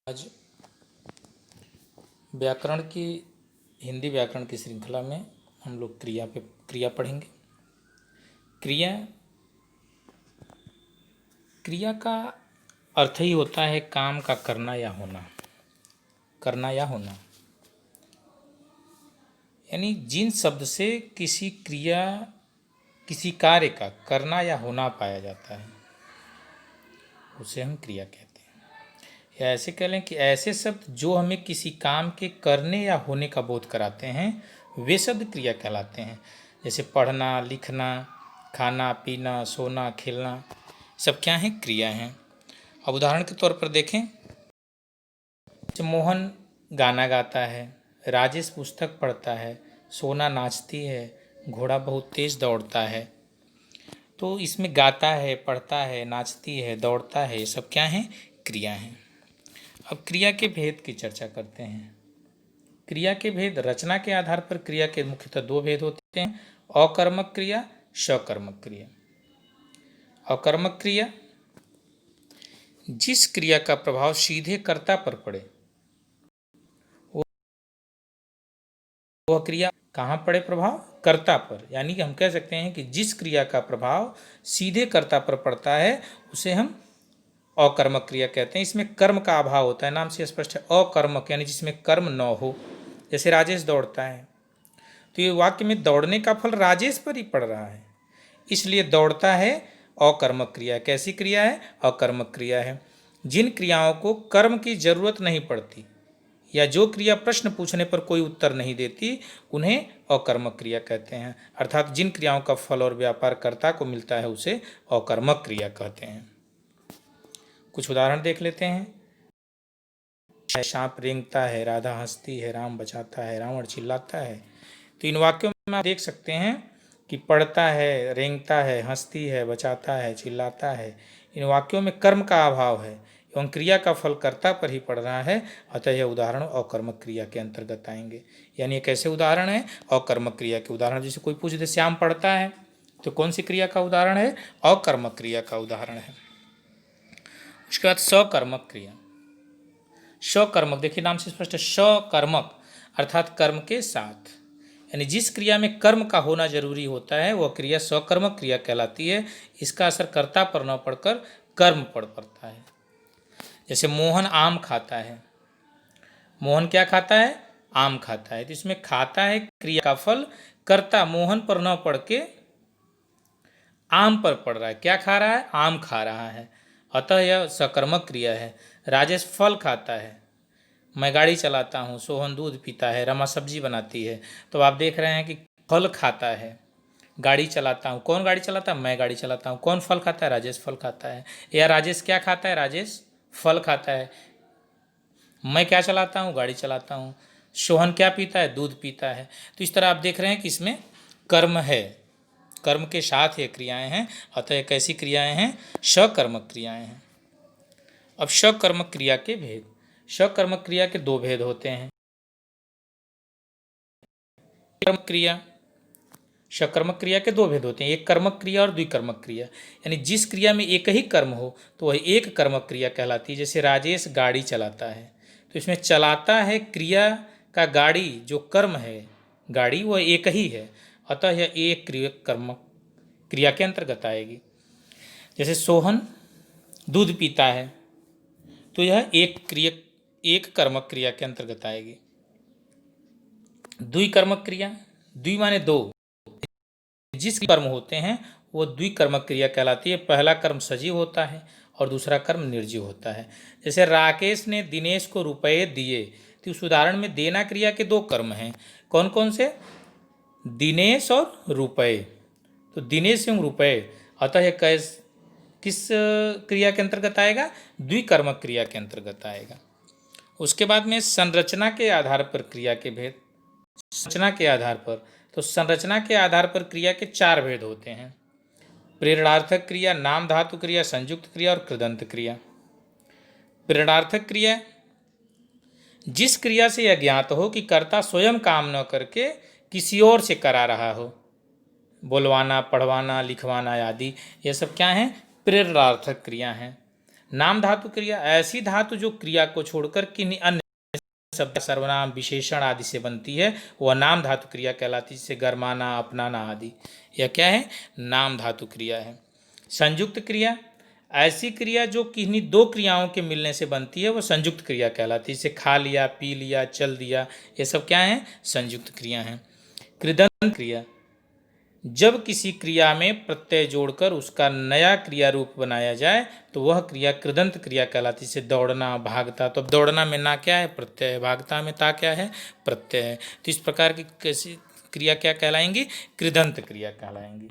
आज व्याकरण की हिंदी व्याकरण की श्रृंखला में हम लोग क्रिया पढ़ेंगे। क्रिया क्रिया का अर्थ ही होता है काम का करना या होना। करना या होना यानी जिन शब्द से किसी क्रिया किसी कार्य का करना या होना पाया जाता है उसे हम क्रिया कहते हैं। या ऐसे कह लें कि ऐसे शब्द जो हमें किसी काम के करने या होने का बोध कराते हैं वे शब्द क्रिया कहलाते हैं। जैसे पढ़ना, लिखना, खाना, पीना, सोना, खेलना, सब क्या हैं? क्रिया हैं। अब उदाहरण के तौर पर देखें, मोहन गाना गाता है, राजेश पुस्तक पढ़ता है, सोना नाचती है, घोड़ा बहुत तेज दौड़ता है। तो इसमें गाता है, पढ़ता है, नाचती है, दौड़ता है, ये सब क्या हैं? क्रिया हैं। अब क्रिया के भेद की चर्चा करते हैं। क्रिया के भेद, रचना के आधार पर क्रिया के मुख्यतः दो भेद होते हैं, अकर्मक क्रिया, सकर्मक क्रिया। अकर्मक क्रिया जिस क्रिया का प्रभाव सीधे कर्ता पर पड़े, वह क्रिया कहाँ पड़े? प्रभाव कर्ता पर। यानी कि हम कह सकते हैं कि जिस क्रिया का प्रभाव सीधे कर्ता पर पड़ता है उसे हम अकर्मक क्रिया कहते हैं। इसमें कर्म का अभाव होता है, नाम से स्पष्ट है। अकर्मक यानी जिसमें कर्म न हो। जैसे राजेश दौड़ता है, तो ये वाक्य में दौड़ने का फल राजेश पर ही पड़ रहा है, इसलिए दौड़ता है अकर्मक क्रिया। कैसी क्रिया है? अकर्मक क्रिया है। जिन क्रियाओं को कर्म की जरूरत नहीं पड़ती या जो क्रिया प्रश्न पूछने पर कोई उत्तर नहीं देती उन्हें अकर्मक क्रिया कहते हैं। अर्थात जिन क्रियाओं का फल और व्यापार कर्ता को मिलता है उसे अकर्मक क्रिया कहते हैं। कुछ उदाहरण देख लेते हैं। सांप रेंगता है, राधा हंसती है, राम बचाता है, रावण चिल्लाता है। तो इन वाक्यों में आप देख सकते हैं कि पढ़ता है, रेंगता है, हंसती है, बचाता है, चिल्लाता है। इन वाक्यों में कर्म का अभाव है एवं क्रिया का फल कर्ता पर ही पड़ रहा है, अतः यह उदाहरण अकर्मक क्रिया के अंतर्गत आएंगे। यानी एक ऐसे उदाहरण है अकर्मक क्रिया के उदाहरण। जैसे कोई पूछ दे श्याम पढ़ता है, तो कौन सी क्रिया का उदाहरण है? अकर्मक क्रिया का उदाहरण है। उसके बाद सकर्मक क्रिया। सकर्मक, देखिए नाम से स्पष्ट है, सकर्मक अर्थात कर्म के साथ। यानी जिस क्रिया में कर्म का होना जरूरी होता है वह क्रिया सकर्मक क्रिया कहलाती है। इसका असर कर्ता पर न पड़कर कर्म पर पड़ता है। जैसे मोहन आम खाता है। मोहन क्या खाता है? आम खाता है। तो इसमें खाता है क्रिया का फल कर्ता मोहन पर न पड़ के आम पर पड़ रहा है। क्या खा रहा है? आम खा रहा है, अतः यह सकर्मक क्रिया है। राजेश फल खाता है, मैं गाड़ी चलाता हूँ, सोहन दूध पीता है, रमा सब्जी बनाती है। तो आप देख रहे हैं कि फल खाता है, गाड़ी चलाता हूँ। कौन गाड़ी चलाता है? मैं गाड़ी चलाता हूँ। कौन फल खाता है? राजेश फल खाता है। या राजेश क्या खाता है? राजेश फल खाता है। मैं क्या चलाता हूँ? गाड़ी चलाता हूँ। सोहन क्या पीता है? दूध पीता है। तो इस तरह आप देख रहे हैं कि इसमें कर्म है, कर्म के साथ ये क्रियाएं हैं, अतः ये कैसी क्रियाएं हैं? सकर्मक क्रियाएं हैं। अब सकर्मक क्रिया के भेद। सकर्मक क्रिया के दो भेद होते हैं। कर्मक क्रिया, सकर्मक क्रिया के दो भेद होते हैं, एक कर्मक क्रिया और द्विकर्मक क्रिया। यानी जिस क्रिया में एक ही कर्म हो तो वह एक कर्मक क्रिया कहलाती है। जैसे राजेश गाड़ी चलाता है, तो इसमें चलाता है क्रिया का गाड़ी जो कर्म है गाड़ी वह एक ही है, अतः यह एक कर्मक क्रिया के अंतर्गत आएगी। जैसे सोहन दूध पीता है, तो यह एक कर्मक क्रिया के अंतर्गत आएगी। द्विकर्मक क्रिया, द्वि माने दो, जिस कर्म होते हैं वो द्विकर्मक क्रिया कहलाती है। पहला कर्म सजीव होता है और दूसरा कर्म निर्जीव होता है। जैसे राकेश ने दिनेश को रुपए दिए, तो उस उदाहरण में देना क्रिया के दो कर्म हैं। कौन कौन से? दिनेश और रुपए। तो दिनेश एवं रुपए, अतः यह किस क्रिया के अंतर्गत आएगा? द्विकर्मक क्रिया के अंतर्गत आएगा। उसके बाद में संरचना के आधार पर क्रिया के भेद। संरचना के आधार पर, तो संरचना के आधार पर क्रिया के चार भेद होते हैं। प्रेरणार्थक क्रिया, नाम धातु क्रिया, संयुक्त क्रिया और कृदंत क्रिया। प्रेरणार्थक क्रिया जिस क्रिया से यह ज्ञात हो कि कर्ता स्वयं काम न करके किसी और से करा रहा हो, बोलवाना, पढ़वाना, लिखवाना आदि, ये सब क्या हैं? प्रेरणार्थक क्रिया हैं। नाम धातु क्रिया ऐसी धातु जो क्रिया को छोड़कर किन्हीं अन्य शब्द, सर्वनाम, विशेषण आदि से बनती है, वह नाम धातु क्रिया कहलाती है, जैसे गरमाना, अपनाना आदि। यह क्या है? नाम धातु क्रिया है। संयुक्त क्रिया ऐसी क्रिया जो किन्हीं दो क्रियाओं के मिलने से बनती है, वह संयुक्त क्रिया कहलाती है, जैसे खा लिया, पी लिया, चल दिया, ये सब क्या है? संयुक्त क्रिया है। कृदंत क्रिया जब किसी क्रिया में प्रत्यय जोड़कर उसका नया क्रिया रूप बनाया जाए तो वह क्रिया कृदंत क्रिया कहलाती है, जैसे दौड़ना, भागता। तो अब दौड़ना में ना क्या है? प्रत्यय है। भागता में ता क्या है? प्रत्यय है। तो इस प्रकार की कैसी क्रिया क्या कहलाएंगी? कृदंत क्रिया कहलाएंगी।